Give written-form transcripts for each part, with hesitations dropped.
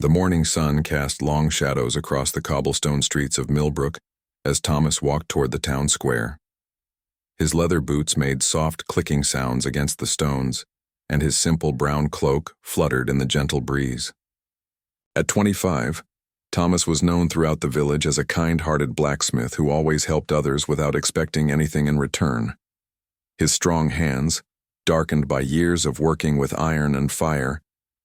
The morning sun cast long shadows across the cobblestone streets of Millbrook as Thomas walked toward the town square. His leather boots made soft clicking sounds against the stones, and his simple brown cloak fluttered in the gentle breeze. At 25, Thomas was known throughout the village as a kind-hearted blacksmith who always helped others without expecting anything in return. His strong hands, darkened by years of working with iron and fire,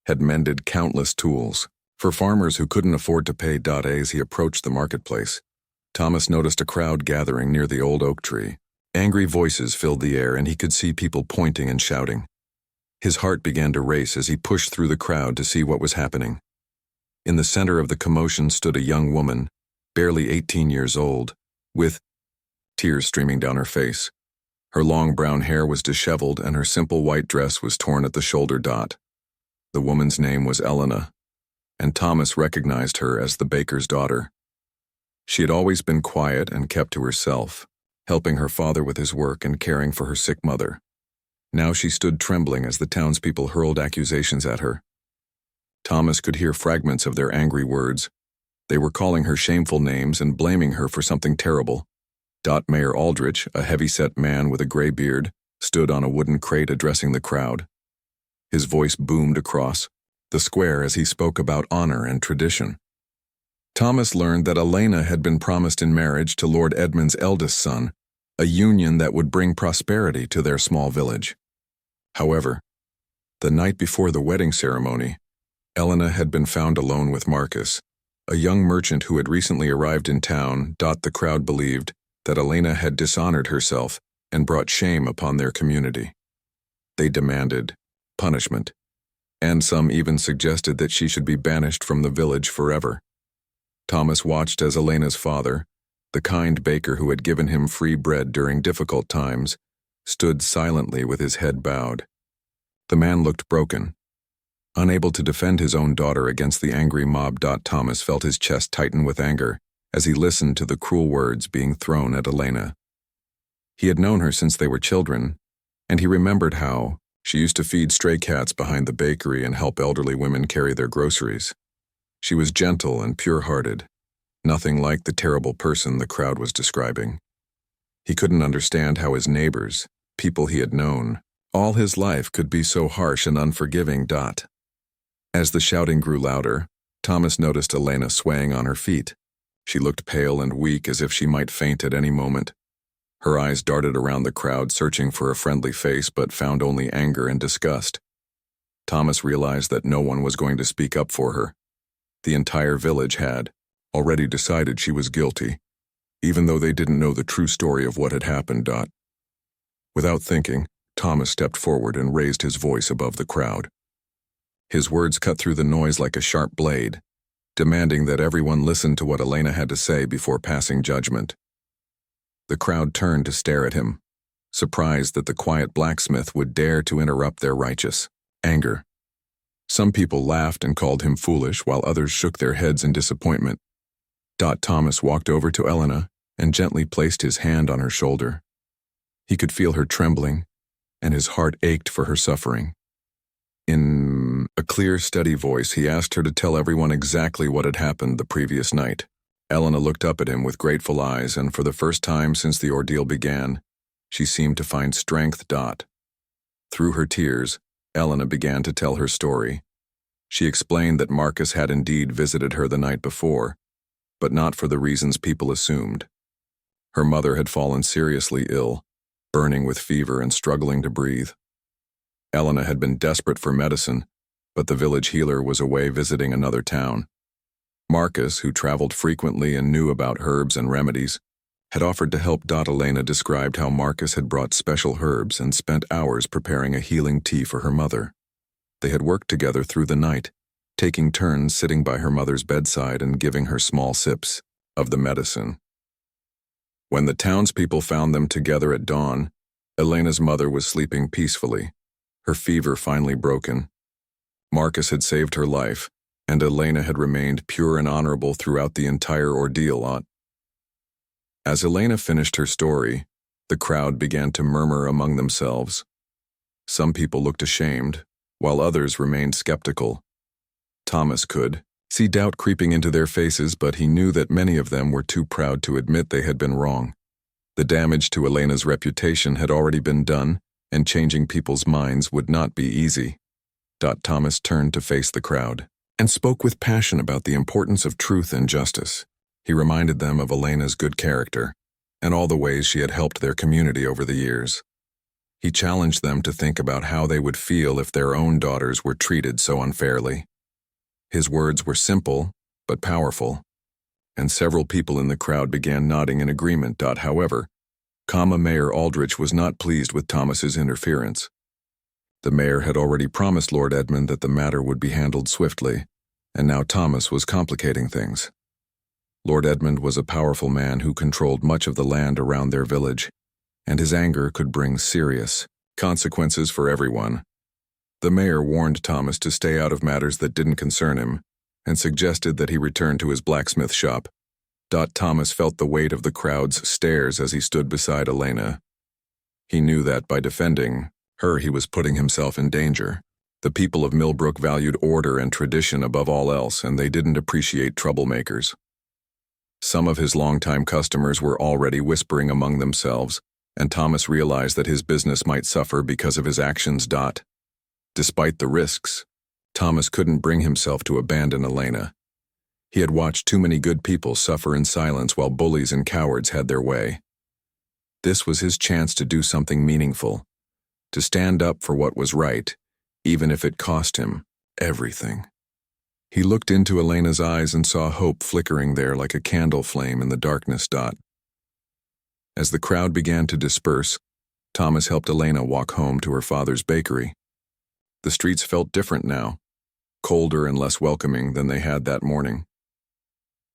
had mended countless tools. For farmers who couldn't afford to pay as he approached the marketplace, Thomas noticed a crowd gathering near the old oak tree. Angry voices filled the air, and he could see people pointing and shouting. His heart began to race as he pushed through the crowd to see what was happening. In the center of the commotion stood a young woman, barely 18 years old, with tears streaming down her face. Her long brown hair was disheveled, and her simple white dress was torn at the shoulder. The woman's name was Elena, and Thomas recognized her as the baker's daughter. She had always been quiet and kept to herself, helping her father with his work and caring for her sick mother. Now she stood trembling as the townspeople hurled accusations at her. Thomas could hear fragments of their angry words. They were calling her shameful names and blaming her for something terrible. Mayor Aldrich, a heavy-set man with a gray beard, stood on a wooden crate addressing the crowd. His voice boomed across the square as he spoke about honor and tradition. Thomas learned that Elena had been promised in marriage to Lord Edmund's eldest son, a union that would bring prosperity to their small village. However, the night before the wedding ceremony, Elena had been found alone with Marcus, a young merchant who had recently arrived in town. The crowd believed that Elena had dishonored herself and brought shame upon their community. They demanded punishment, and some even suggested that she should be banished from the village forever. Thomas watched as Elena's father, the kind baker who had given him free bread during difficult times, stood silently with his head bowed. The man looked broken. Unable to defend his own daughter against the angry mob. Thomas felt his chest tighten with anger as he listened to the cruel words being thrown at Elena. He had known her since they were children, and he remembered how she used to feed stray cats behind the bakery and help elderly women carry their groceries. She was gentle and pure-hearted, nothing like the terrible person the crowd was describing. He couldn't understand how his neighbors, people he had known, all his life could be so harsh and unforgiving. As the shouting grew louder, Thomas noticed Elena swaying on her feet. She looked pale and weak, as if she might faint at any moment. Her eyes darted around the crowd, searching for a friendly face, but found only anger and disgust. Thomas realized that no one was going to speak up for her. The entire village had already decided she was guilty, even though they didn't know the true story of what had happened. Without thinking, Thomas stepped forward and raised his voice above the crowd. His words cut through the noise like a sharp blade, demanding that everyone listen to what Elena had to say before passing judgment. The crowd turned to stare at him, surprised that the quiet blacksmith would dare to interrupt their righteous anger. Some people laughed and called him foolish, while others shook their heads in disappointment. Thomas walked over to Elena and gently placed his hand on her shoulder. He could feel her trembling, and his heart ached for her suffering. In a clear, steady voice, he asked her to tell everyone exactly what had happened the previous night. Elena looked up at him with grateful eyes, and for the first time since the ordeal began, she seemed to find strength. Through her tears, Elena began to tell her story. She explained that Marcus had indeed visited her the night before, but not for the reasons people assumed. Her mother had fallen seriously ill, burning with fever and struggling to breathe. Elena had been desperate for medicine, but the village healer was away visiting another town. Marcus, who traveled frequently and knew about herbs and remedies, had offered to help. Elena described how Marcus had brought special herbs and spent hours preparing a healing tea for her mother. They had worked together through the night, taking turns sitting by her mother's bedside and giving her small sips of the medicine. When the townspeople found them together at dawn, Elena's mother was sleeping peacefully, her fever finally broken. Marcus had saved her life, and Elena had remained pure and honorable throughout the entire ordeal. As Elena finished her story, the crowd began to murmur among themselves. Some people looked ashamed, while others remained skeptical. Thomas could See doubt creeping into their faces, but he knew that many of them were too proud to admit they had been wrong. The damage to Elena's reputation had already been done, and changing people's minds would not be easy. Thomas turned to face the crowd and spoke with passion about the importance of truth and justice. He reminded them of Elena's good character and all the ways she had helped their community over the years. He challenged them to think about how they would feel if their own daughters were treated so unfairly. His words were simple but powerful, and several people in the crowd began nodding in agreement. However, Mayor Aldrich was not pleased with Thomas's interference. The mayor had already promised Lord Edmund that the matter would be handled swiftly, and now Thomas was complicating things. Lord Edmund was a powerful man who controlled much of the land around their village, and his anger could bring serious consequences for everyone. The mayor warned Thomas to stay out of matters that didn't concern him, and suggested that he return to his blacksmith shop. Thomas felt the weight of the crowd's stares as he stood beside Elena. He knew that by defending her, he was putting himself in danger. The people of Millbrook valued order and tradition above all else, and they didn't appreciate troublemakers. Some of his longtime customers were already whispering among themselves, and Thomas realized that his business might suffer because of his actions. Despite the risks, Thomas couldn't bring himself to abandon Elena. He had watched too many good people suffer in silence while bullies and cowards had their way. This was his chance to do something meaningful, to stand up for what was right, even if it cost him everything. He looked into Elena's eyes and saw hope flickering there like a candle flame in the darkness. As the crowd began to disperse, Thomas helped Elena walk home to her father's bakery. The streets felt different now, colder and less welcoming than they had that morning.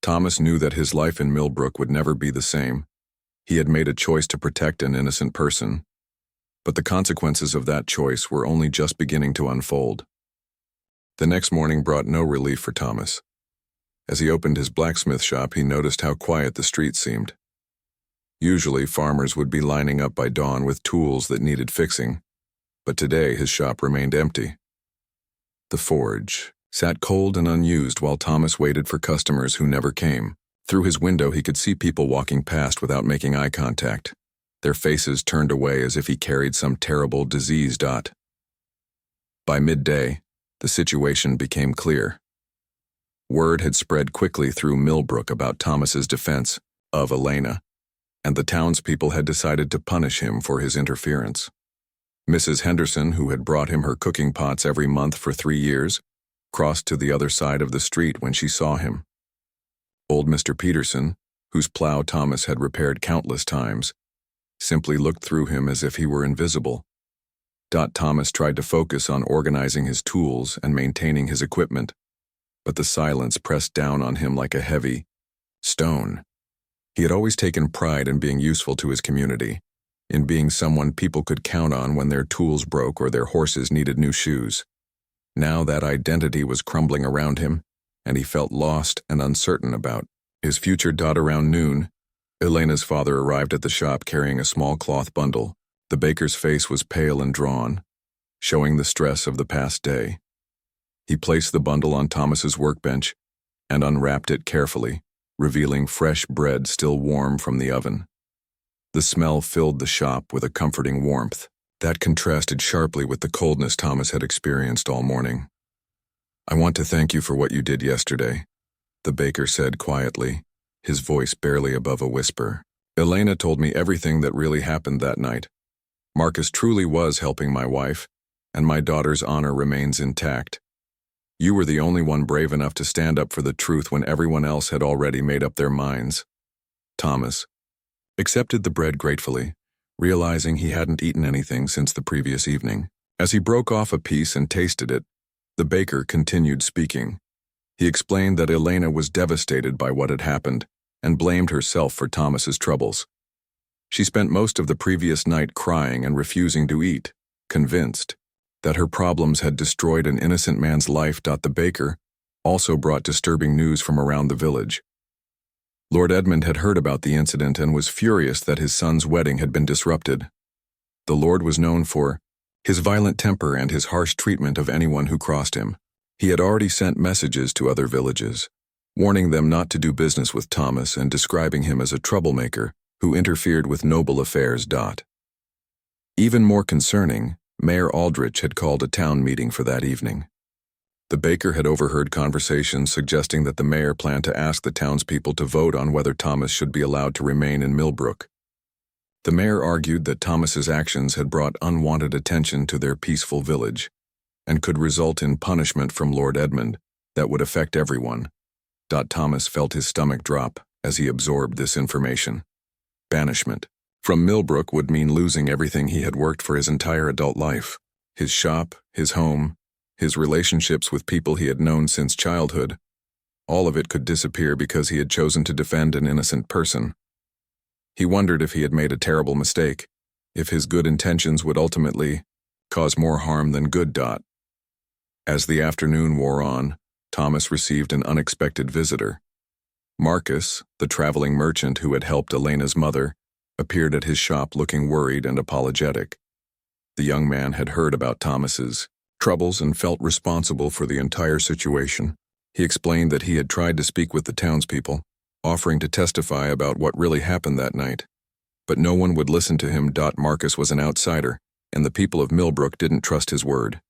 Thomas knew that his life in Millbrook would never be the same. He had made a choice to protect an innocent person, but the consequences of that choice were only just beginning to unfold. The next morning brought no relief for Thomas. As he opened his blacksmith shop, he noticed how quiet the street seemed. Usually, farmers would be lining up by dawn with tools that needed fixing, but today his shop remained empty. The forge sat cold and unused while Thomas waited for customers who never came. Through his window, he could see people walking past without making eye contact, their faces turned away as if he carried some terrible disease. By midday, the situation became clear. Word had spread quickly through Millbrook about Thomas's defense of Elena, and the townspeople had decided to punish him for his interference. Mrs. Henderson, who had brought him her cooking pots every month for 3 years, crossed to the other side of the street when she saw him. Old Mr. Peterson, whose plow Thomas had repaired countless times, simply looked through him as if he were invisible. Thomas tried to focus on organizing his tools and maintaining his equipment, but the silence pressed down on him like a heavy stone. He had always taken pride in being useful to his community, in being someone people could count on when their tools broke or their horses needed new shoes. Now that identity was crumbling around him, and he felt lost and uncertain about his future. Around noon, Elena's father arrived at the shop carrying a small cloth bundle. The baker's face was pale and drawn, showing the stress of the past day. He placed the bundle on Thomas's workbench and unwrapped it carefully, revealing fresh bread still warm from the oven. The smell filled the shop with a comforting warmth that contrasted sharply with the coldness Thomas had experienced all morning. "I want to thank you for what you did yesterday," the baker said quietly, his voice barely above a whisper. "Elena told me everything that really happened that night. Marcus truly was helping my wife, and my daughter's honor remains intact. You were the only one brave enough to stand up for the truth when everyone else had already made up their minds." Thomas accepted the bread gratefully, realizing he hadn't eaten anything since the previous evening. As he broke off a piece and tasted it, the baker continued speaking. He explained that Elena was devastated by what had happened and blamed herself for Thomas's troubles. She spent most of the previous night crying and refusing to eat, convinced that her problems had destroyed an innocent man's life. The baker also brought disturbing news from around the village. Lord Edmund had heard about the incident and was furious that his son's wedding had been disrupted. The Lord was known for his violent temper and his harsh treatment of anyone who crossed him. He had already sent messages to other villages, warning them not to do business with Thomas and describing him as a troublemaker who interfered with noble affairs. Even more concerning, Mayor Aldrich had called a town meeting for that evening. The baker had overheard conversations suggesting that the mayor planned to ask the townspeople to vote on whether Thomas should be allowed to remain in Millbrook. The mayor argued that Thomas's actions had brought unwanted attention to their peaceful village and could result in punishment from Lord Edmund that would affect everyone. Thomas felt his stomach drop as he absorbed this information. Banishment from Millbrook would mean losing everything he had worked for his entire adult life: his shop, his home, his relationships with people he had known since childhood. All of it could disappear because he had chosen to defend an innocent person. He wondered if he had made a terrible mistake, if his good intentions would ultimately cause more harm than good. As the afternoon wore on, Thomas received an unexpected visitor. Marcus, the traveling merchant who had helped Elena's mother, appeared at his shop looking worried and apologetic. The young man had heard about Thomas's troubles and felt responsible for the entire situation. He explained that he had tried to speak with the townspeople, offering to testify about what really happened that night. But no one would listen to him. Marcus was an outsider, and the people of Millbrook didn't trust his word.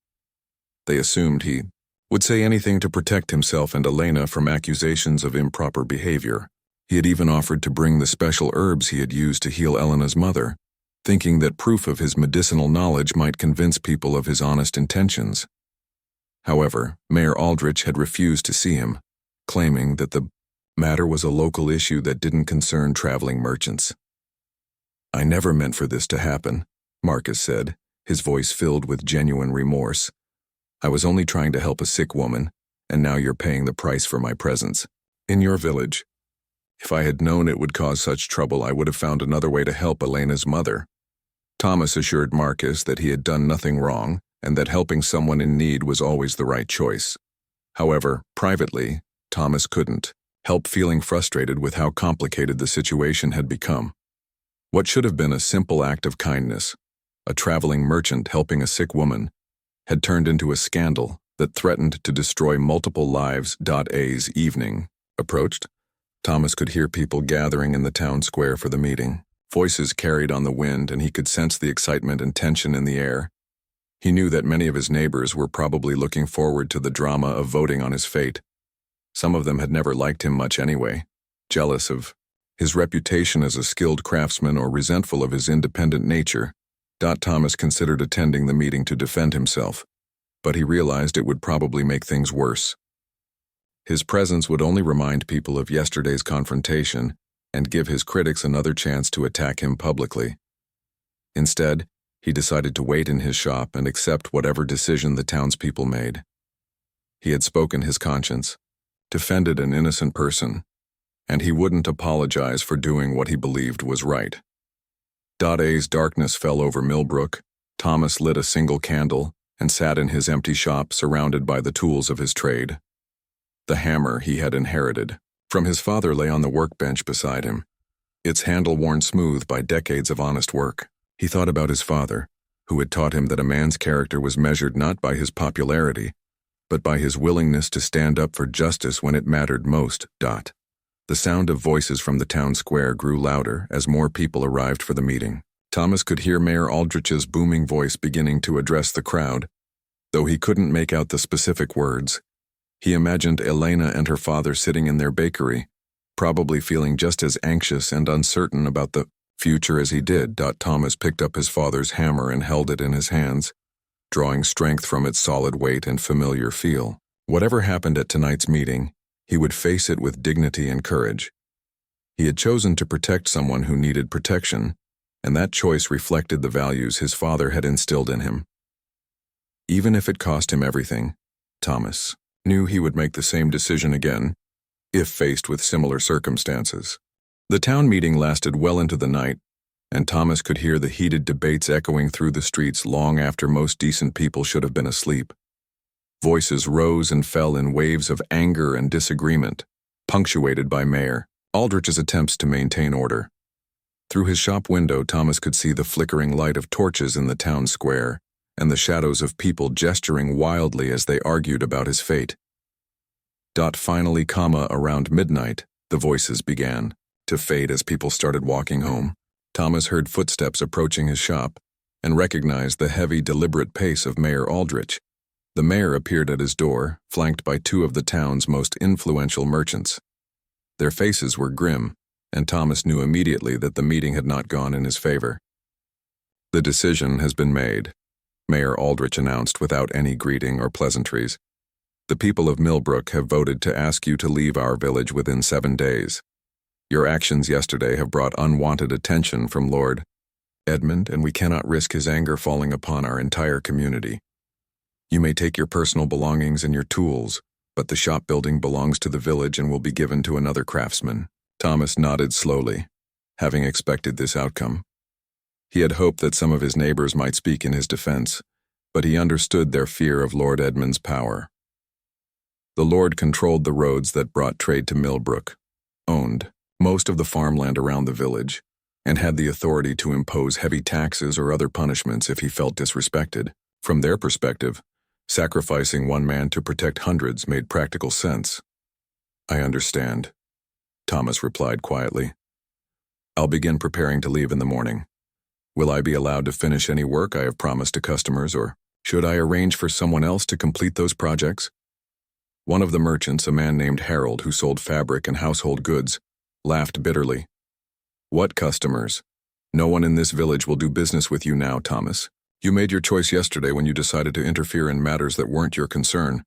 They assumed he would say anything to protect himself and Elena from accusations of improper behavior. He had even offered to bring the special herbs he had used to heal Elena's mother, thinking that proof of his medicinal knowledge might convince people of his honest intentions. However, Mayor Aldrich had refused to see him, claiming that the matter was a local issue that didn't concern traveling merchants. "I never meant for this to happen," Marcus said, his voice filled with genuine remorse. "I was only trying to help a sick woman, and now you're paying the price for my presence in your village. If I had known it would cause such trouble, I would have found another way to help Elena's mother." Thomas assured Marcus that he had done nothing wrong and that helping someone in need was always the right choice. However, privately, Thomas couldn't help feeling frustrated with how complicated the situation had become. What should have been a simple act of kindness, a traveling merchant helping a sick woman, had turned into a scandal that threatened to destroy multiple lives. As evening approached, Thomas could hear people gathering in the town square for the meeting. Voices carried on the wind, and he could sense the excitement and tension in the air. He knew that many of his neighbors were probably looking forward to the drama of voting on his fate. Some of them had never liked him much anyway, jealous of his reputation as a skilled craftsman or resentful of his independent nature. Thomas considered attending the meeting to defend himself, but he realized it would probably make things worse. His presence would only remind people of yesterday's confrontation and give his critics another chance to attack him publicly. Instead, he decided to wait in his shop and accept whatever decision the townspeople made. He had spoken his conscience, defended an innocent person, and he wouldn't apologize for doing what he believed was right. As darkness fell over Millbrook, Thomas lit a single candle and sat in his empty shop surrounded by the tools of his trade. The hammer he had inherited from his father lay on the workbench beside him, its handle worn smooth by decades of honest work. He thought about his father, who had taught him that a man's character was measured not by his popularity, but by his willingness to stand up for justice when it mattered most. The sound of voices from the town square grew louder as more people arrived for the meeting. Thomas could hear Mayor Aldrich's booming voice beginning to address the crowd. Though he couldn't make out the specific words, he imagined Elena and her father sitting in their bakery, probably feeling just as anxious and uncertain about the future as he did. Thomas picked up his father's hammer and held it in his hands, drawing strength from its solid weight and familiar feel. Whatever happened at tonight's meeting, he would face it with dignity and courage. He had chosen to protect someone who needed protection, and that choice reflected the values his father had instilled in him. Even if it cost him everything, Thomas knew he would make the same decision again, if faced with similar circumstances. The town meeting lasted well into the night, and Thomas could hear the heated debates echoing through the streets long after most decent people should have been asleep. Voices rose and fell in waves of anger and disagreement, punctuated by Mayor Aldrich's attempts to maintain order. Through his shop window, Thomas could see the flickering light of torches in the town square and the shadows of people gesturing wildly as they argued about his fate. Finally, around midnight, the voices began to fade as people started walking home. Thomas heard footsteps approaching his shop and recognized the heavy, deliberate pace of Mayor Aldrich. The mayor appeared at his door, flanked by two of the town's most influential merchants. Their faces were grim, and Thomas knew immediately that the meeting had not gone in his favor. "The decision has been made," Mayor Aldrich announced without any greeting or pleasantries. "The people of Millbrook have voted to ask you to leave our village within 7 days. Your actions yesterday have brought unwanted attention from Lord Edmund, and we cannot risk his anger falling upon our entire community. You may take your personal belongings and your tools, but the shop building belongs to the village and will be given to another craftsman." Thomas nodded slowly, having expected this outcome. He had hoped that some of his neighbors might speak in his defense, but he understood their fear of Lord Edmund's power. The Lord controlled the roads that brought trade to Millbrook, owned most of the farmland around the village, and had the authority to impose heavy taxes or other punishments if he felt disrespected. From their perspective, sacrificing one man to protect hundreds made practical sense. "I understand," Thomas replied quietly. "I'll begin preparing to leave in the morning. Will I be allowed to finish any work I have promised to customers, or should I arrange for someone else to complete those projects?" One of the merchants, a man named Harold who sold fabric and household goods, laughed bitterly. "What customers? No one in this village will do business with you now, Thomas. You made your choice yesterday when you decided to interfere in matters that weren't your concern.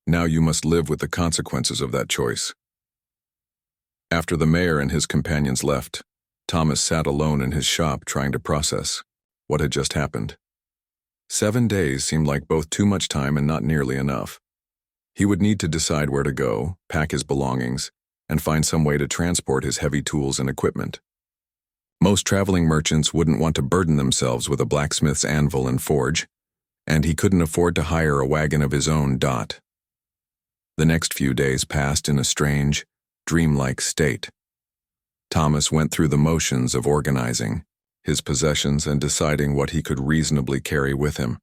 Now you must live with the consequences of that choice." After the mayor and his companions left, Thomas sat alone in his shop trying to process what had just happened. 7 days seemed like both too much time and not nearly enough. He would need to decide where to go, pack his belongings, and find some way to transport his heavy tools and equipment. Most traveling merchants wouldn't want to burden themselves with a blacksmith's anvil and forge, and he couldn't afford to hire a wagon of his own. The next few days passed in a strange, dreamlike state. Thomas went through the motions of organizing his possessions and deciding what he could reasonably carry with him.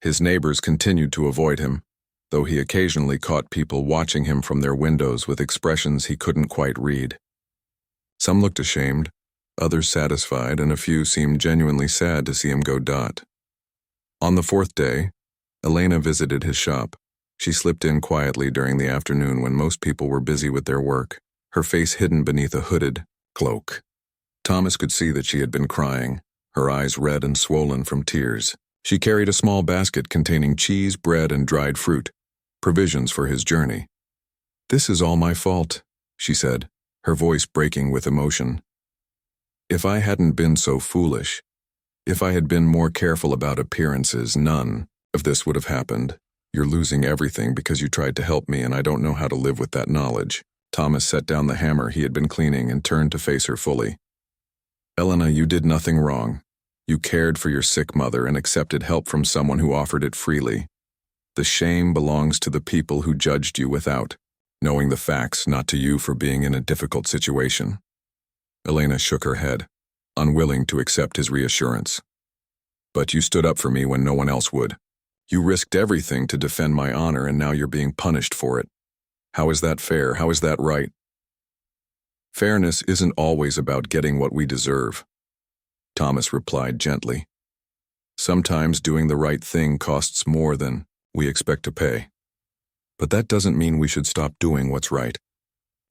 His neighbors continued to avoid him, though he occasionally caught people watching him from their windows with expressions he couldn't quite read. Some looked ashamed, others satisfied, and a few seemed genuinely sad to see him go. On the 4th day, Elena visited his shop. She slipped in quietly during the afternoon when most people were busy with their work, her face hidden beneath a hooded cloak. Thomas could see that she had been crying, her eyes red and swollen from tears. She carried a small basket containing cheese, bread, and dried fruit, provisions for his journey. "This is all my fault," she said, her voice breaking with emotion. "If I hadn't been so foolish, if I had been more careful about appearances, none of this would have happened. You're losing everything because you tried to help me, and I don't know how to live with that knowledge." Thomas set down the hammer he had been cleaning and turned to face her fully. "Elena, you did nothing wrong. You cared for your sick mother and accepted help from someone who offered it freely. The shame belongs to the people who judged you without knowing the facts, not to you for being in a difficult situation." Elena shook her head, unwilling to accept his reassurance. "But you stood up for me when no one else would. You risked everything to defend my honor, and now you're being punished for it. How is that fair? How is that right?" "Fairness isn't always about getting what we deserve," Thomas replied gently. "Sometimes doing the right thing costs more than we expect to pay. But that doesn't mean we should stop doing what's right.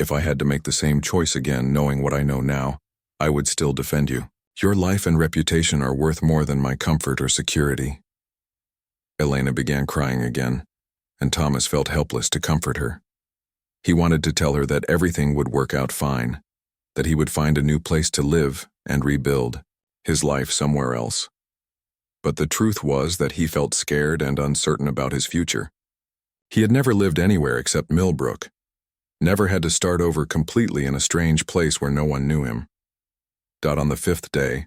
If I had to make the same choice again, knowing what I know now, I would still defend you. Your life and reputation are worth more than my comfort or security." Elena began crying again, and Thomas felt helpless to comfort her. He wanted to tell her that everything would work out fine, that he would find a new place to live and rebuild his life somewhere else. But the truth was that he felt scared and uncertain about his future. He had never lived anywhere except Millbrook, never had to start over completely in a strange place where no one knew him. On the 5th day,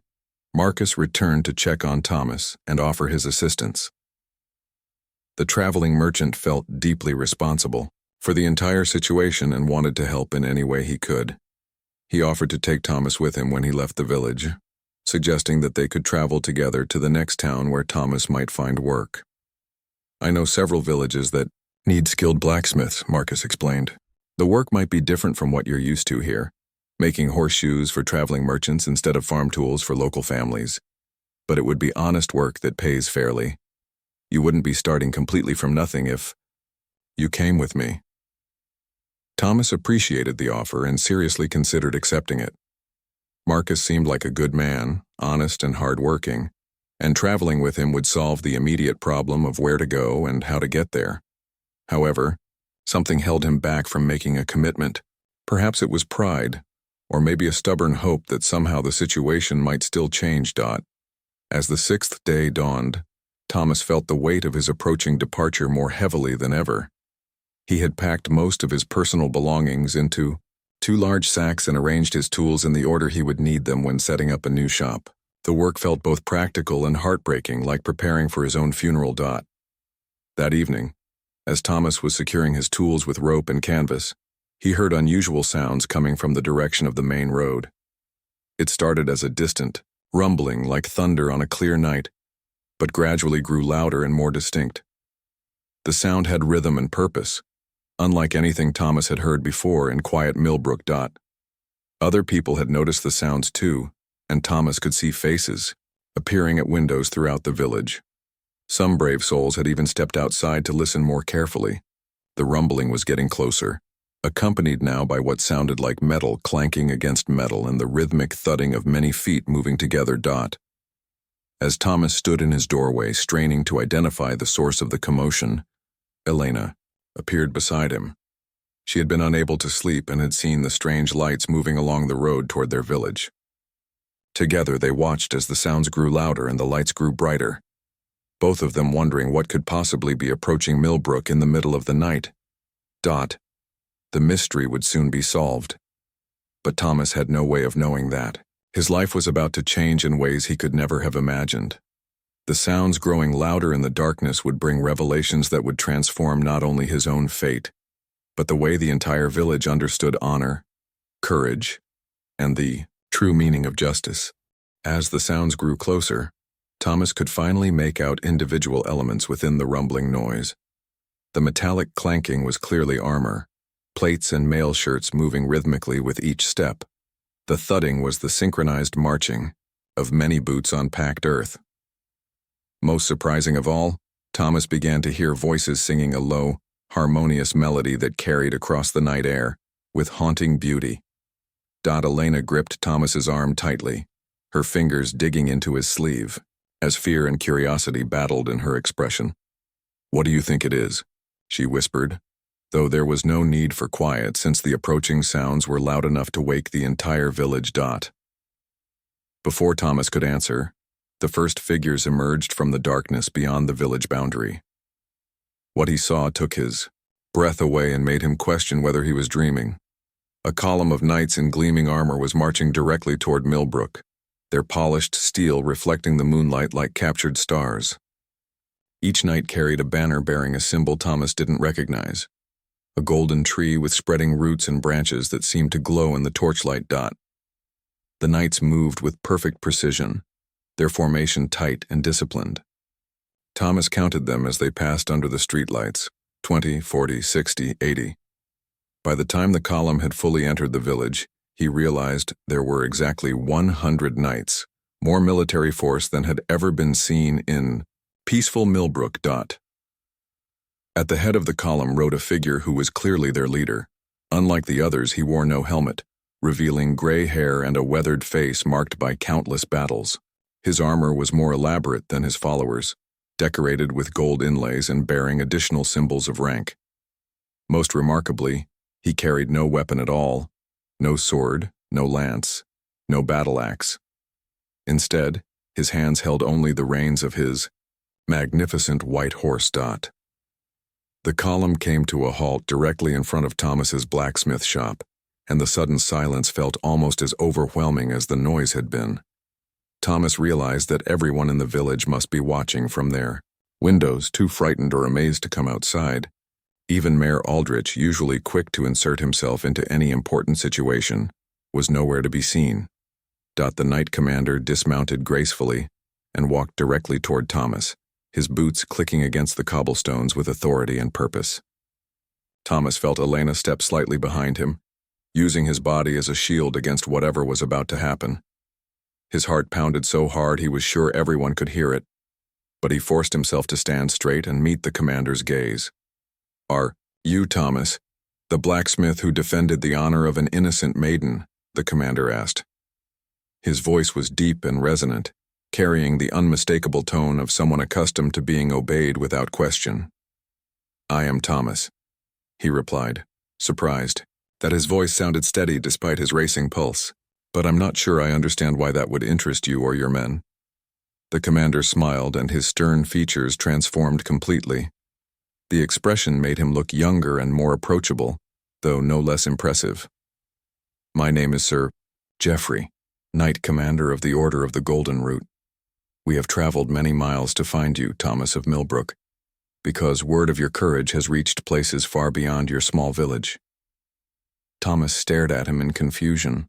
Marcus returned to check on Thomas and offer his assistance. The traveling merchant felt deeply responsible for the entire situation and wanted to help in any way he could. He offered to take Thomas with him when he left the village, suggesting that they could travel together to the next town where Thomas might find work. "I know several villages that need skilled blacksmiths," Marcus explained. "The work might be different from what you're used to here, making horseshoes for traveling merchants instead of farm tools for local families. But it would be honest work that pays fairly. You wouldn't be starting completely from nothing if you came with me." Thomas appreciated the offer and seriously considered accepting it. Marcus seemed like a good man, honest and hard-working, and traveling with him would solve the immediate problem of where to go and how to get there. However, something held him back from making a commitment. Perhaps it was pride, or maybe a stubborn hope that somehow the situation might still change. As the 6th day dawned, Thomas felt the weight of his approaching departure more heavily than ever. He had packed most of his personal belongings into 2 large sacks and arranged his tools in the order he would need them when setting up a new shop. The work felt both practical and heartbreaking, like preparing for his own funeral. That evening, as Thomas was securing his tools with rope and canvas, he heard unusual sounds coming from the direction of the main road. It started as a distant rumbling like thunder on a clear night, but gradually grew louder and more distinct. The sound had rhythm and purpose, unlike anything Thomas had heard before in quiet Millbrook. Other people had noticed the sounds too, and Thomas could see faces appearing at windows throughout the village. Some brave souls had even stepped outside to listen more carefully. The rumbling was getting closer, accompanied now by what sounded like metal clanking against metal and the rhythmic thudding of many feet moving together. As Thomas stood in his doorway, straining to identify the source of the commotion, Elena appeared beside him. She had been unable to sleep and had seen the strange lights moving along the road toward their village. Together they watched as the sounds grew louder and the lights grew brighter, both of them wondering what could possibly be approaching Millbrook in the middle of the night. The mystery would soon be solved. But Thomas had no way of knowing that. His life was about to change in ways he could never have imagined. The sounds growing louder in the darkness would bring revelations that would transform not only his own fate, but the way the entire village understood honor, courage, and the true meaning of justice. As the sounds grew closer, Thomas could finally make out individual elements within the rumbling noise. The metallic clanking was clearly armor, plates and mail shirts moving rhythmically with each step. The thudding was the synchronized marching of many boots on packed earth. Most surprising of all, Thomas began to hear voices singing a low, harmonious melody that carried across the night air with haunting beauty. Elena gripped Thomas's arm tightly, her fingers digging into his sleeve, as fear and curiosity battled in her expression. "What do you think it is?" she whispered, though there was no need for quiet since the approaching sounds were loud enough to wake the entire village. Before Thomas could answer, the first figures emerged from the darkness beyond the village boundary. What he saw took his breath away and made him question whether he was dreaming. A column of knights in gleaming armor was marching directly toward Millbrook, their polished steel reflecting the moonlight like captured stars. Each knight carried a banner bearing a symbol Thomas didn't recognize, a golden tree with spreading roots and branches that seemed to glow in the torchlight. The knights moved with perfect precision, their formation tight and disciplined. Thomas counted them as they passed under the streetlights, 20, 40, 60, 80. By the time the column had fully entered the village, he realized there were exactly 100 knights, more military force than had ever been seen in peaceful Millbrook. At the head of the column rode a figure who was clearly their leader. Unlike the others, he wore no helmet, revealing gray hair and a weathered face marked by countless battles. His armor was more elaborate than his followers, decorated with gold inlays and bearing additional symbols of rank. Most remarkably, he carried no weapon at all, no sword, no lance, no battle axe. Instead, his hands held only the reins of his magnificent white horse. The column came to a halt directly in front of Thomas's blacksmith shop, and the sudden silence felt almost as overwhelming as the noise had been. Thomas realized that everyone in the village must be watching from their windows, too frightened or amazed to come outside. Even Mayor Aldrich, usually quick to insert himself into any important situation, was nowhere to be seen. The knight commander dismounted gracefully and walked directly toward Thomas, his boots clicking against the cobblestones with authority and purpose. Thomas felt Elena step slightly behind him, using his body as a shield against whatever was about to happen. His heart pounded so hard he was sure everyone could hear it, but he forced himself to stand straight and meet the commander's gaze. "Are you Thomas, the blacksmith who defended the honor of an innocent maiden?" the commander asked. His voice was deep and resonant, carrying the unmistakable tone of someone accustomed to being obeyed without question. "I am Thomas," he replied, surprised that his voice sounded steady despite his racing pulse. "But I'm not sure I understand why that would interest you or your men." The commander smiled and his stern features transformed completely. The expression made him look younger and more approachable, though no less impressive. "My name is Sir Geoffrey, Knight Commander of the Order of the Golden Root. We have traveled many miles to find you, Thomas of Millbrook, because word of your courage has reached places far beyond your small village." Thomas stared at him in confusion,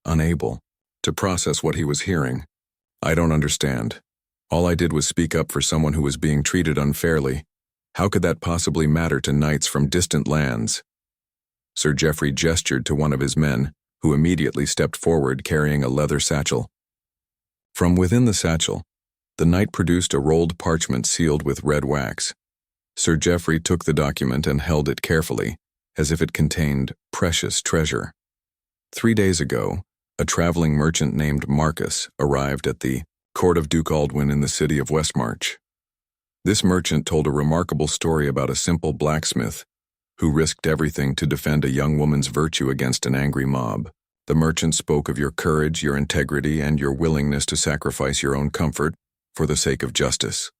unable to process what he was hearing. "I don't understand. All I did was speak up for someone who was being treated unfairly. How could that possibly matter to knights from distant lands?" Sir Geoffrey gestured to one of his men, who immediately stepped forward carrying a leather satchel. From within the satchel, the knight produced a rolled parchment sealed with red wax. Sir Geoffrey took the document and held it carefully, as if it contained precious treasure. 3 days ago, a traveling merchant named Marcus arrived at the court of Duke Aldwin in the city of Westmarch. This merchant told a remarkable story about a simple blacksmith who risked everything to defend a young woman's virtue against an angry mob. The merchant spoke of your courage, your integrity, and your willingness to sacrifice your own comfort for the sake of justice.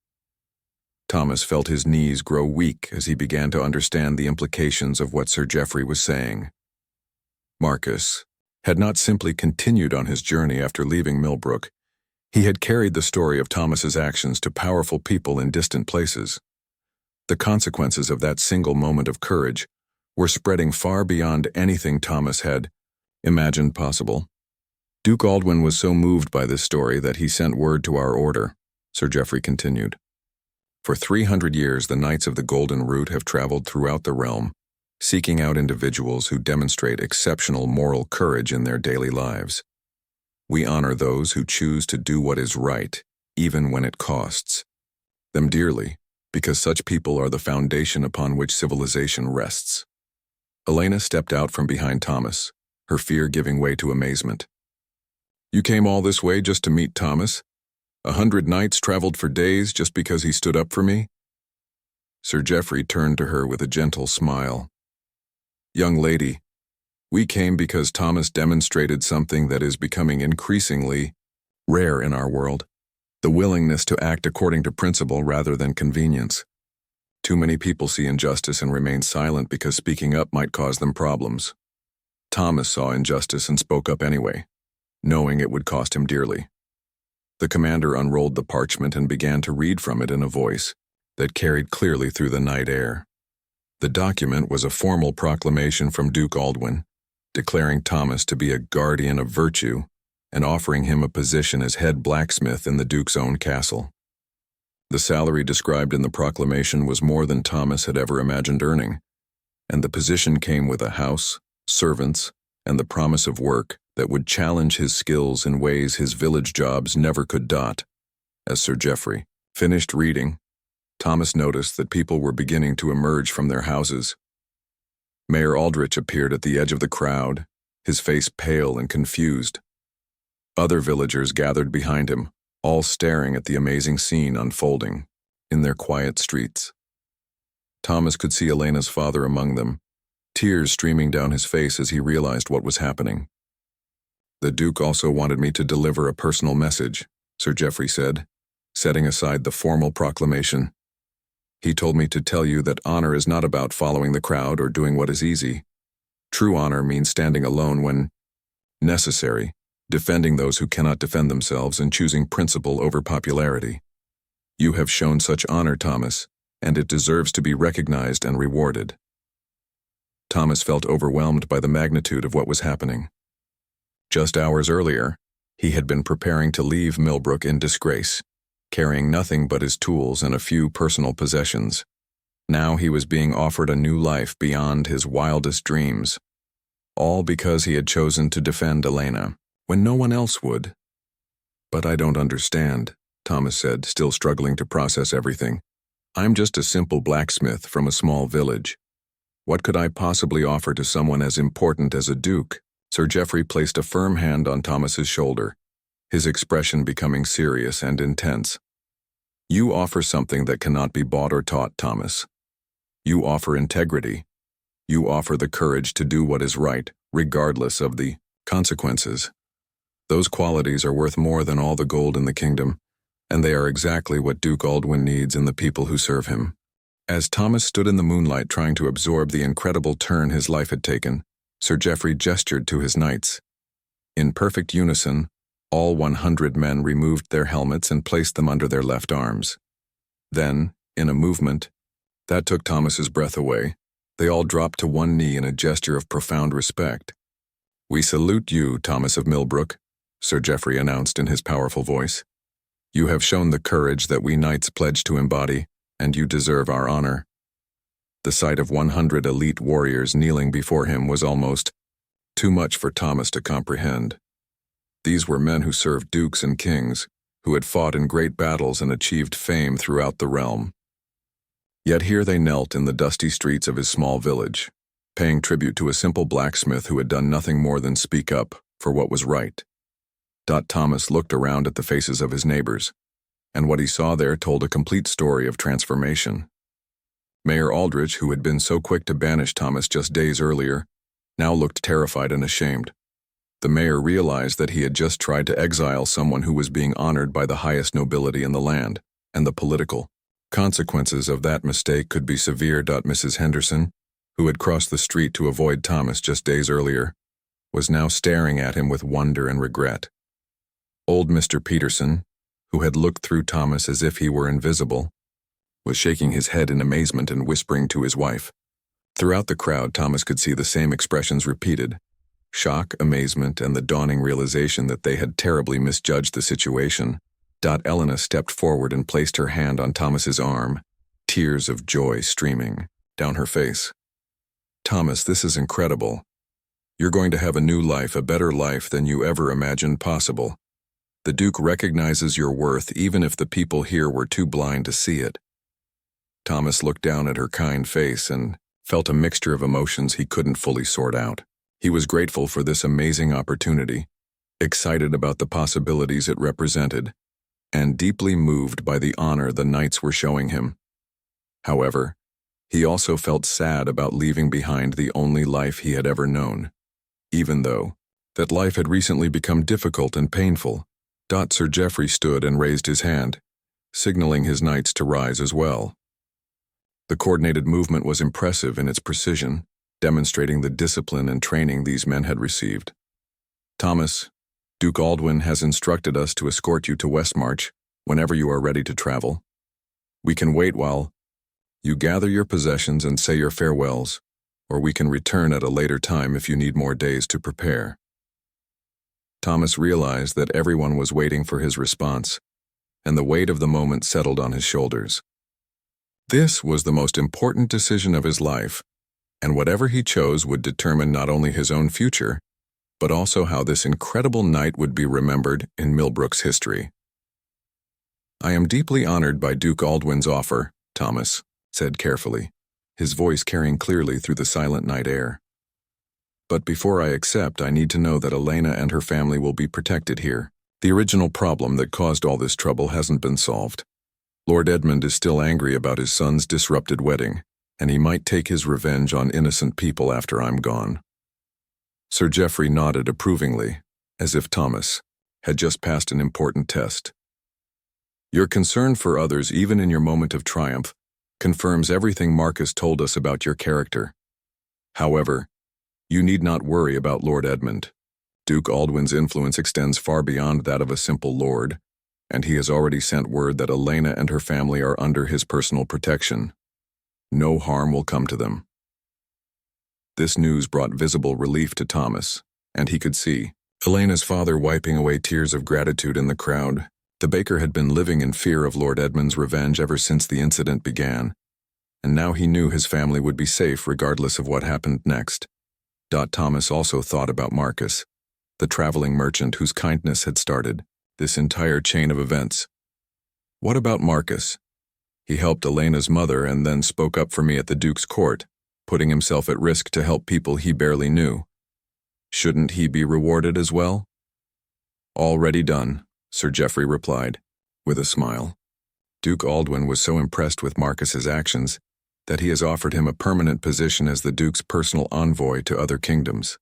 Thomas felt his knees grow weak as he began to understand the implications of what Sir Geoffrey was saying. Marcus had not simply continued on his journey after leaving Millbrook. He had carried the story of Thomas's actions to powerful people in distant places. The consequences of that single moment of courage were spreading far beyond anything Thomas had imagined possible. Duke Aldwin was so moved by this story that he sent word to our order, Sir Geoffrey continued. For 300 years, the Knights of the Golden Root have traveled throughout the realm, seeking out individuals who demonstrate exceptional moral courage in their daily lives. We honor those who choose to do what is right, even when it costs them dearly, because such people are the foundation upon which civilization rests. Elena stepped out from behind Thomas, her fear giving way to amazement. "You came all this way just to meet Thomas? 100 knights traveled for days just because he stood up for me?" Sir Geoffrey turned to her with a gentle smile. "Young lady, we came because Thomas demonstrated something that is becoming increasingly rare in our world, the willingness to act according to principle rather than convenience. Too many people see injustice and remain silent because speaking up might cause them problems. Thomas saw injustice and spoke up anyway, knowing it would cost him dearly." The commander unrolled the parchment and began to read from it in a voice that carried clearly through the night air. The document was a formal proclamation from Duke Aldwin, declaring Thomas to be a guardian of virtue and offering him a position as head blacksmith in the Duke's own castle. The salary described in the proclamation was more than Thomas had ever imagined earning, and the position came with a house, servants, and the promise of work that would challenge his skills in ways his village jobs never could dot. As Sir Geoffrey finished reading, Thomas noticed that people were beginning to emerge from their houses. Mayor Aldrich appeared at the edge of the crowd, his face pale and confused. Other villagers gathered behind him, all staring at the amazing scene unfolding in their quiet streets. Thomas could see Elena's father among them, tears streaming down his face as he realized what was happening. "The Duke also wanted me to deliver a personal message," Sir Geoffrey said, setting aside the formal proclamation. "He told me to tell you that honor is not about following the crowd or doing what is easy. True honor means standing alone when necessary, defending those who cannot defend themselves and choosing principle over popularity. You have shown such honor, Thomas, and it deserves to be recognized and rewarded." Thomas felt overwhelmed by the magnitude of what was happening. Just hours earlier, He had been preparing to leave Millbrook in disgrace, carrying nothing but his tools and a few personal possessions. Now he was being offered a new life beyond his wildest dreams, all because he had chosen to defend Elena, when no one else would. "But I don't understand," Thomas said, still struggling to process everything. "I'm just a simple blacksmith from a small village. What could I possibly offer to someone as important as a duke?" Sir Geoffrey placed a firm hand on Thomas's shoulder, his expression becoming serious and intense. "You offer something that cannot be bought or taught, Thomas. You offer integrity. You offer the courage to do what is right, regardless of the consequences. Those qualities are worth more than all the gold in the kingdom, and they are exactly what Duke Aldwin needs in the people who serve him." As Thomas stood in the moonlight trying to absorb the incredible turn his life had taken, Sir Geoffrey gestured to his knights. In perfect unison, all 100 men removed their helmets and placed them under their left arms. Then, in a movement that took Thomas's breath away, they all dropped to one knee in a gesture of profound respect. "We salute you, Thomas of Millbrook," Sir Geoffrey announced in his powerful voice. "You have shown the courage that we knights pledge to embody, and you deserve our honor." The sight of 100 elite warriors kneeling before him was almost too much for Thomas to comprehend. These were men who served dukes and kings, who had fought in great battles and achieved fame throughout the realm. Yet here they knelt in the dusty streets of his small village, paying tribute to a simple blacksmith who had done nothing more than speak up for what was right. Thomas looked around at the faces of his neighbors, and what he saw there told a complete story of transformation. Mayor Aldrich, who had been so quick to banish Thomas just days earlier, now looked terrified and ashamed. The mayor realized that he had just tried to exile someone who was being honored by the highest nobility in the land, and the political consequences of that mistake could be severe. Mrs. Henderson, who had crossed the street to avoid Thomas just days earlier, was now staring at him with wonder and regret. Old Mr. Peterson, who had looked through Thomas as if he were invisible, was shaking his head in amazement and whispering to his wife. Throughout the crowd, Thomas could see the same expressions repeated: shock, amazement, and the dawning realization that they had terribly misjudged the situation. Elena stepped forward and placed her hand on Thomas's arm, tears of joy streaming down her face. "Thomas, this is incredible. You're going to have a new life, a better life than you ever imagined possible. The Duke recognizes your worth even if the people here were too blind to see it." Thomas looked down at her kind face and felt a mixture of emotions he couldn't fully sort out. He was grateful for this amazing opportunity, excited about the possibilities it represented, and deeply moved by the honor the knights were showing him. However, he also felt sad about leaving behind the only life he had ever known, even though that life had recently become difficult and painful. Sir Geoffrey stood and raised his hand, signaling his knights to rise as well. The coordinated movement was impressive in its precision, demonstrating the discipline and training these men had received. "Thomas, Duke Aldwin has instructed us to escort you to Westmarch whenever you are ready to travel. We can wait while you gather your possessions and say your farewells, or we can return at a later time if you need more days to prepare." Thomas realized that everyone was waiting for his response, and the weight of the moment settled on his shoulders. This was the most important decision of his life, and whatever he chose would determine not only his own future, but also how this incredible night would be remembered in Millbrook's history. "I am deeply honored by Duke Aldwin's offer," Thomas said carefully, his voice carrying clearly through the silent night air. "But before I accept, I need to know that Elena and her family will be protected here. The original problem that caused all this trouble hasn't been solved. Lord Edmund is still angry about his son's disrupted wedding, and he might take his revenge on innocent people after I'm gone." Sir Geoffrey nodded approvingly, as if Thomas had just passed an important test. "Your concern for others, even in your moment of triumph, confirms everything Marcus told us about your character. However, you need not worry about Lord Edmund. Duke Aldwin's influence extends far beyond that of a simple lord, and he has already sent word that Elena and her family are under his personal protection. No harm will come to them." This news brought visible relief to Thomas, and he could see Elena's father wiping away tears of gratitude in the crowd. The baker had been living in fear of Lord Edmund's revenge ever since the incident began, and now he knew his family would be safe regardless of what happened next. Thomas also thought about Marcus, the traveling merchant whose kindness had started this entire chain of events. What about Marcus? He helped Elena's mother and then spoke up for me at the Duke's court, putting himself at risk to help people he barely knew. Shouldn't he be rewarded as well? Already done, Sir Geoffrey replied, with a smile. Duke Aldwin was so impressed with Marcus's actions that he has offered him a permanent position as the Duke's personal envoy to other kingdoms.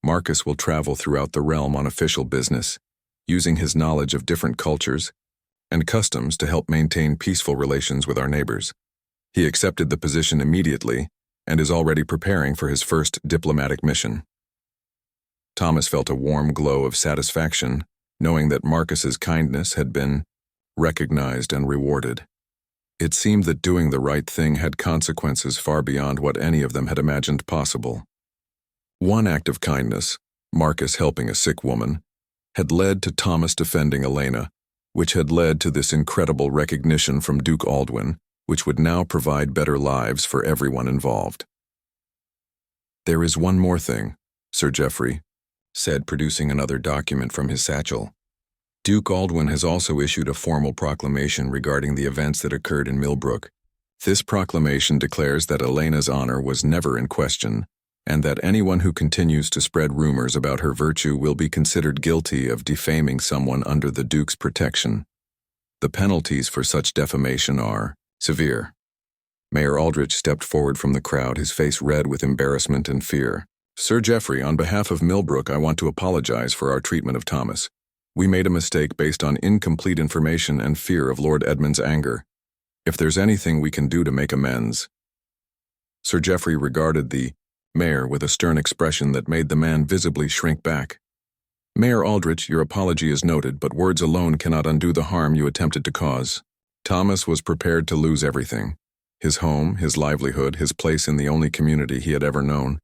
Marcus will travel throughout the realm on official business, using his knowledge of different cultures and customs to help maintain peaceful relations with our neighbors. He accepted the position immediately and is already preparing for his first diplomatic mission. Thomas felt a warm glow of satisfaction, knowing that Marcus's kindness had been recognized and rewarded. It seemed that doing the right thing had consequences far beyond what any of them had imagined possible. One act of kindness, Marcus helping a sick woman, had led to Thomas defending Elena, which had led to this incredible recognition from Duke Aldwin, which would now provide better lives for everyone involved. There is one more thing, Sir Geoffrey said, producing another document from his satchel. Duke Aldwin has also issued a formal proclamation regarding the events that occurred in Millbrook. This proclamation declares that Elena's honor was never in question, and that anyone who continues to spread rumors about her virtue will be considered guilty of defaming someone under the Duke's protection. The penalties for such defamation are severe. Mayor Aldrich stepped forward from the crowd, his face red with embarrassment and fear. Sir Geoffrey, on behalf of Millbrook, I want to apologize for our treatment of Thomas. We made a mistake based on incomplete information and fear of Lord Edmund's anger. If there's anything we can do to make amends. Sir Geoffrey regarded the mayor with a stern expression that made the man visibly shrink back. Mayor Aldrich, your apology is noted, but words alone cannot undo the harm you attempted to cause. Thomas was prepared to lose everything. His home, his livelihood, his place in the only community he had ever known,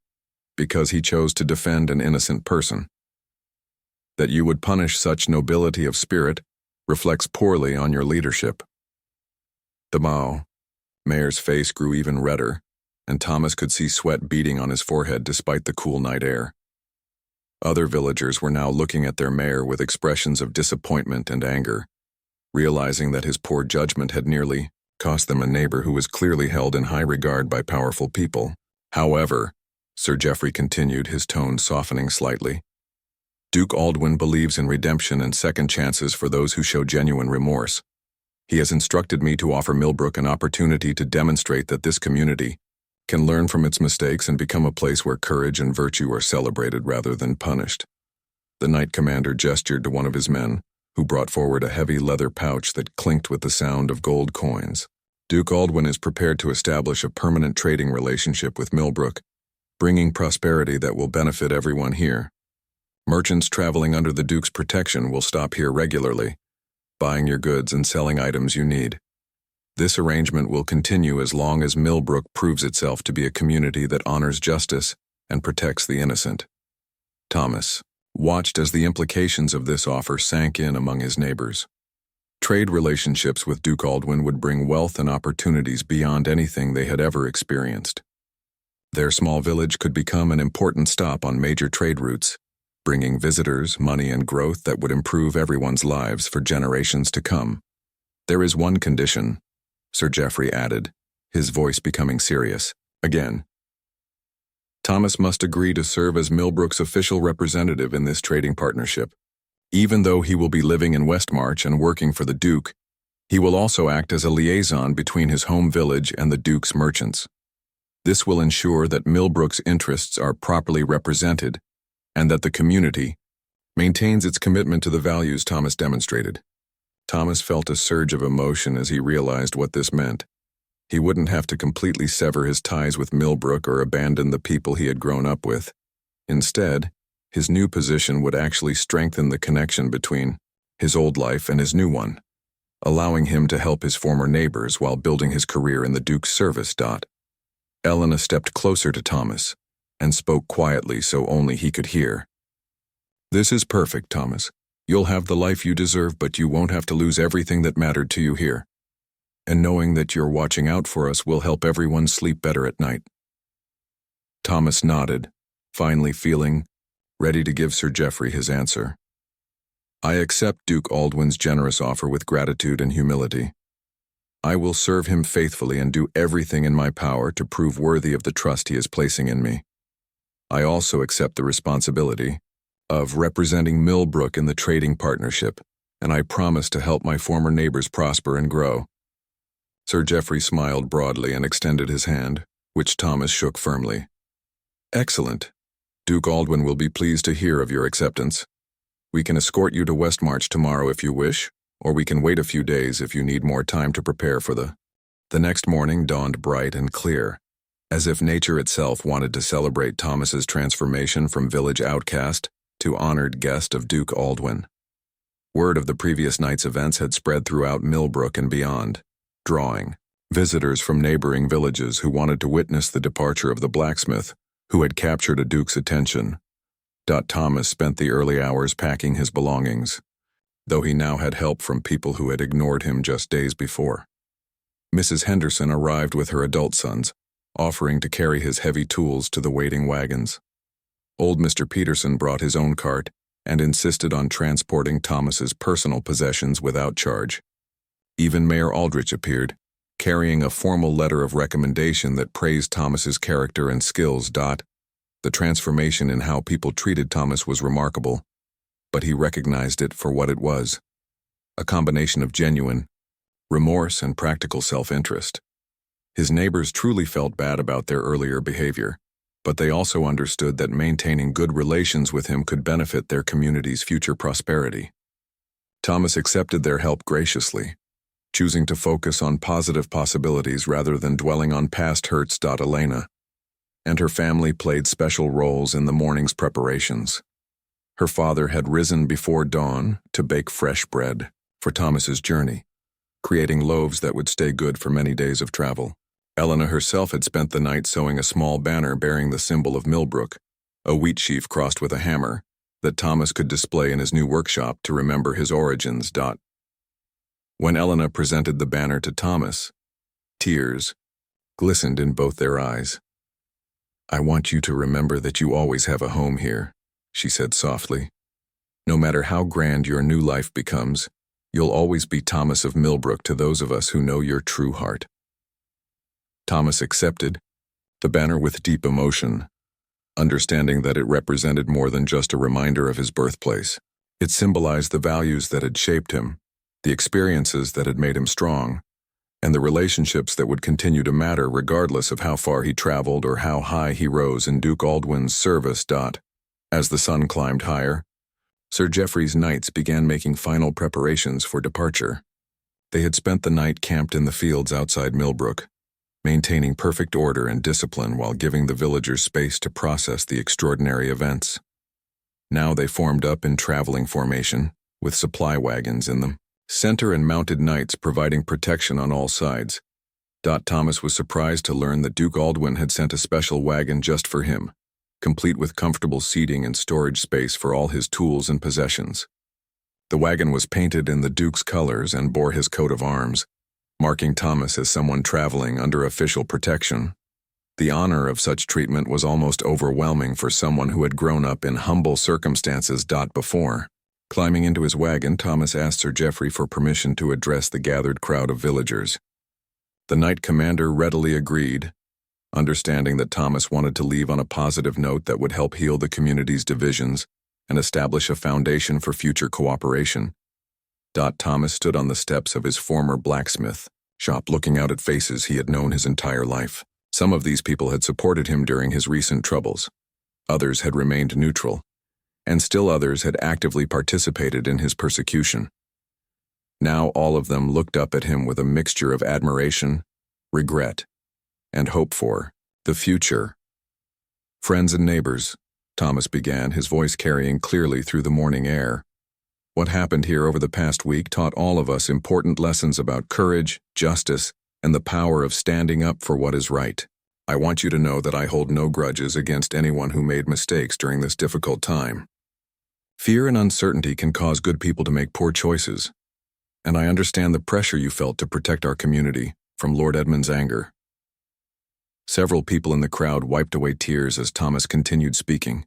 because he chose to defend an innocent person. That you would punish such nobility of spirit reflects poorly on your leadership. The mayor's face grew even redder, and Thomas could see sweat beading on his forehead despite the cool night air. Other villagers were now looking at their mayor with expressions of disappointment and anger, realizing that his poor judgment had nearly cost them a neighbor who was clearly held in high regard by powerful people. However, Sir Geoffrey continued, his tone softening slightly, Duke Aldwin believes in redemption and second chances for those who show genuine remorse. He has instructed me to offer Millbrook an opportunity to demonstrate that this community can learn from its mistakes and become a place where courage and virtue are celebrated rather than punished. The Knight Commander gestured to one of his men, who brought forward a heavy leather pouch that clinked with the sound of gold coins. Duke Aldwin is prepared to establish a permanent trading relationship with Millbrook, bringing prosperity that will benefit everyone here. Merchants traveling under the Duke's protection will stop here regularly, buying your goods and selling items you need. This arrangement will continue as long as Millbrook proves itself to be a community that honors justice and protects the innocent. Thomas watched as the implications of this offer sank in among his neighbors. Trade relationships with Duke Aldwin would bring wealth and opportunities beyond anything they had ever experienced. Their small village could become an important stop on major trade routes, bringing visitors, money, and growth that would improve everyone's lives for generations to come. There is one condition, Sir Geoffrey added, his voice becoming serious. Again, Thomas must agree to serve as Millbrook's official representative in this trading partnership. Even though he will be living in Westmarch and working for the Duke, he will also act as a liaison between his home village and the Duke's merchants. This will ensure that Millbrook's interests are properly represented and that the community maintains its commitment to the values Thomas demonstrated. Thomas felt a surge of emotion as he realized what this meant. He wouldn't have to completely sever his ties with Millbrook or abandon the people he had grown up with. Instead, his new position would actually strengthen the connection between his old life and his new one, allowing him to help his former neighbors while building his career in the Duke's service. Elena stepped closer to Thomas and spoke quietly so only he could hear. This is perfect, Thomas. You'll have the life you deserve, but you won't have to lose everything that mattered to you here. And knowing that you're watching out for us will help everyone sleep better at night. Thomas nodded, finally feeling ready to give Sir Geoffrey his answer. I accept Duke Aldwin's generous offer with gratitude and humility. I will serve him faithfully and do everything in my power to prove worthy of the trust he is placing in me. I also accept the responsibility of representing Millbrook in the trading partnership, and I promise to help my former neighbors prosper and grow. Sir Geoffrey smiled broadly and extended his hand, which Thomas shook firmly. Excellent. Duke Aldwin will be pleased to hear of your acceptance. We can escort you to Westmarch tomorrow if you wish, or we can wait a few days if you need more time to prepare for the next morning dawned bright and clear, as if nature itself wanted to celebrate Thomas's transformation from village outcast to honored guest of Duke Aldwin. Word of the previous night's events had spread throughout Millbrook and beyond, drawing visitors from neighboring villages who wanted to witness the departure of the blacksmith, who had captured a duke's attention. Thomas spent the early hours packing his belongings, though he now had help from people who had ignored him just days before. Mrs. Henderson arrived with her adult sons, offering to carry his heavy tools to the waiting wagons. Old Mr. Peterson brought his own cart and insisted on transporting Thomas's personal possessions without charge. Even Mayor Aldrich appeared, carrying a formal letter of recommendation that praised Thomas's character and skills. The transformation in how people treated Thomas was remarkable, but he recognized it for what it was: a combination of genuine remorse and practical self-interest. His neighbors truly felt bad about their earlier behavior, but they also understood that maintaining good relations with him could benefit their community's future prosperity. Thomas accepted their help graciously, choosing to focus on positive possibilities rather than dwelling on past hurts. Elena and her family played special roles in the morning's preparations. Her father had risen before dawn to bake fresh bread for Thomas's journey, creating loaves that would stay good for many days of travel. Elena herself had spent the night sewing a small banner bearing the symbol of Millbrook, a wheat sheaf crossed with a hammer, that Thomas could display in his new workshop to remember his origins. When Elena presented the banner to Thomas, tears glistened in both their eyes. I want you to remember that you always have a home here, she said softly. No matter how grand your new life becomes, you'll always be Thomas of Millbrook to those of us who know your true heart. Thomas accepted the banner with deep emotion, understanding that it represented more than just a reminder of his birthplace. It symbolized the values that had shaped him, the experiences that had made him strong, and the relationships that would continue to matter regardless of how far he traveled or how high he rose in Duke Aldwin's service. As the sun climbed higher, Sir Geoffrey's knights began making final preparations for departure. They had spent the night camped in the fields outside Millbrook, maintaining perfect order and discipline while giving the villagers space to process the extraordinary events. Now they formed up in traveling formation, with supply wagons in them, center and mounted knights providing protection on all sides. Thomas was surprised to learn that Duke Aldwin had sent a special wagon just for him, complete with comfortable seating and storage space for all his tools and possessions. The wagon was painted in the Duke's colors and bore his coat of arms, marking Thomas as someone traveling under official protection. The honor of such treatment was almost overwhelming for someone who had grown up in humble circumstances. Before climbing into his wagon, Thomas asked Sir Geoffrey for permission to address the gathered crowd of villagers. The knight commander readily agreed, understanding that Thomas wanted to leave on a positive note that would help heal the community's divisions and establish a foundation for future cooperation. Thomas stood on the steps of his former blacksmith shop looking out at faces he had known his entire life. Some of these people had supported him during his recent troubles. Others had remained neutral, and still others had actively participated in his persecution. Now all of them looked up at him with a mixture of admiration, regret, and hope for the future. Friends and neighbors, Thomas began, his voice carrying clearly through the morning air. What happened here over the past week taught all of us important lessons about courage, justice, and the power of standing up for what is right. I want you to know that I hold no grudges against anyone who made mistakes during this difficult time. Fear and uncertainty can cause good people to make poor choices, and I understand the pressure you felt to protect our community from Lord Edmund's anger. Several people in the crowd wiped away tears as Thomas continued speaking.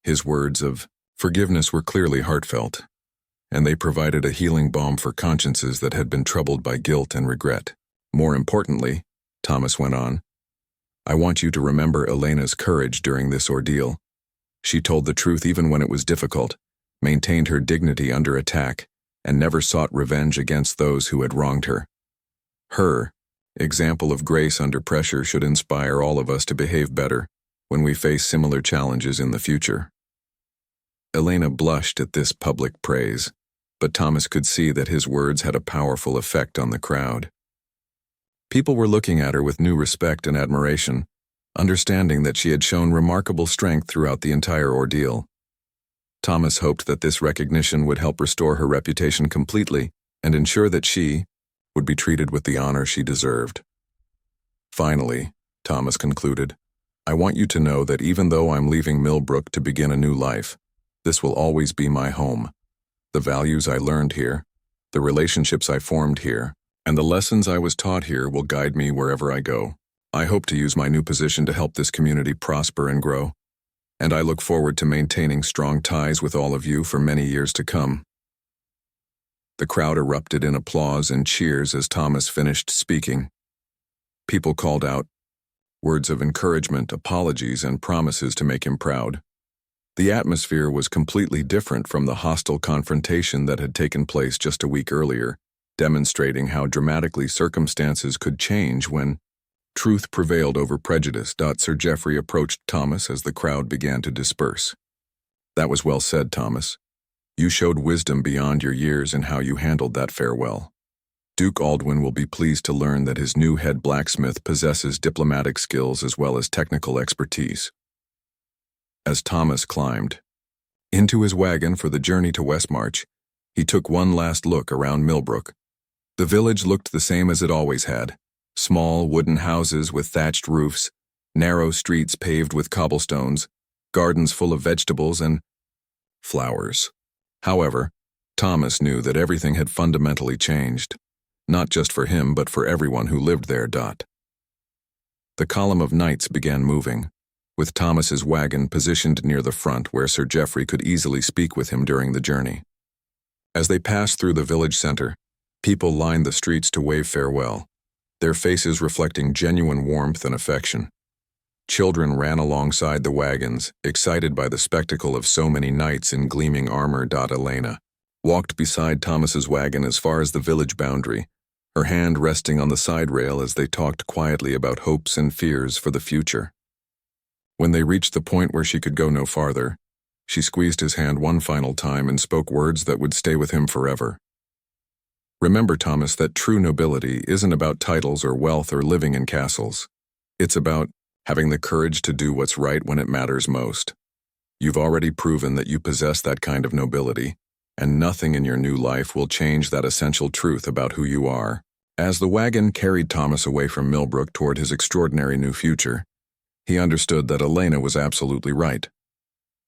His words of forgiveness were clearly heartfelt, and they provided a healing balm for consciences that had been troubled by guilt and regret. More importantly, Thomas went on, I want you to remember Elena's courage during this ordeal. She told the truth even when it was difficult, maintained her dignity under attack, and never sought revenge against those who had wronged her. Her example of grace under pressure should inspire all of us to behave better when we face similar challenges in the future. Elena blushed at this public praise, but Thomas could see that his words had a powerful effect on the crowd. People were looking at her with new respect and admiration, understanding that she had shown remarkable strength throughout the entire ordeal. Thomas hoped that this recognition would help restore her reputation completely and ensure that she would be treated with the honor she deserved. Finally, Thomas concluded, I want you to know that even though I'm leaving Millbrook to begin a new life, this will always be my home. The values I learned here, the relationships I formed here, and the lessons I was taught here will guide me wherever I go. I hope to use my new position to help this community prosper and grow, and I look forward to maintaining strong ties with all of you for many years to come. The crowd erupted in applause and cheers as Thomas finished speaking. People called out words of encouragement, apologies, and promises to make him proud. The atmosphere was completely different from the hostile confrontation that had taken place just a week earlier, demonstrating how dramatically circumstances could change when truth prevailed over prejudice. Sir Geoffrey approached Thomas as the crowd began to disperse. That was well said, Thomas. You showed wisdom beyond your years in how you handled that farewell. Duke Aldwin will be pleased to learn that his new head blacksmith possesses diplomatic skills as well as technical expertise. As Thomas climbed into his wagon for the journey to Westmarch, he took one last look around Millbrook. The village looked the same as it always had. Small wooden houses with thatched roofs, narrow streets paved with cobblestones, gardens full of vegetables and flowers. However, Thomas knew that everything had fundamentally changed, not just for him but for everyone who lived there. The column of knights began moving, with Thomas's wagon positioned near the front where Sir Geoffrey could easily speak with him during the journey. As they passed through the village center, people lined the streets to wave farewell, their faces reflecting genuine warmth and affection. Children ran alongside the wagons, excited by the spectacle of so many knights in gleaming armor. Elena walked beside Thomas's wagon as far as the village boundary, her hand resting on the side rail as they talked quietly about hopes and fears for the future. When they reached the point where she could go no farther, she squeezed his hand one final time and spoke words that would stay with him forever. Remember, Thomas, that true nobility isn't about titles or wealth or living in castles. It's about having the courage to do what's right when it matters most. You've already proven that you possess that kind of nobility, and nothing in your new life will change that essential truth about who you are. As the wagon carried Thomas away from Millbrook toward his extraordinary new future, he understood that Elena was absolutely right.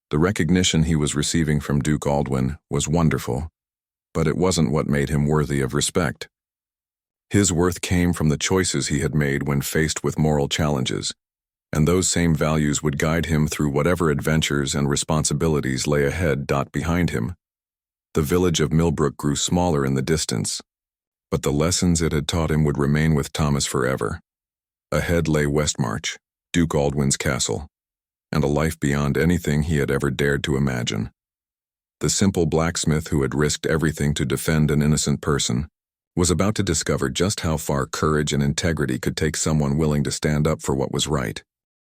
The recognition he was receiving from Duke Aldwin was wonderful, but it wasn't what made him worthy of respect. His worth came from the choices he had made when faced with moral challenges, and those same values would guide him through whatever adventures and responsibilities lay ahead. Behind him, the village of Millbrook grew smaller in the distance, but the lessons it had taught him would remain with Thomas forever. Ahead lay Westmarch, Duke Aldwin's castle, and a life beyond anything he had ever dared to imagine. The simple blacksmith who had risked everything to defend an innocent person was about to discover just how far courage and integrity could take someone willing to stand up for what was right.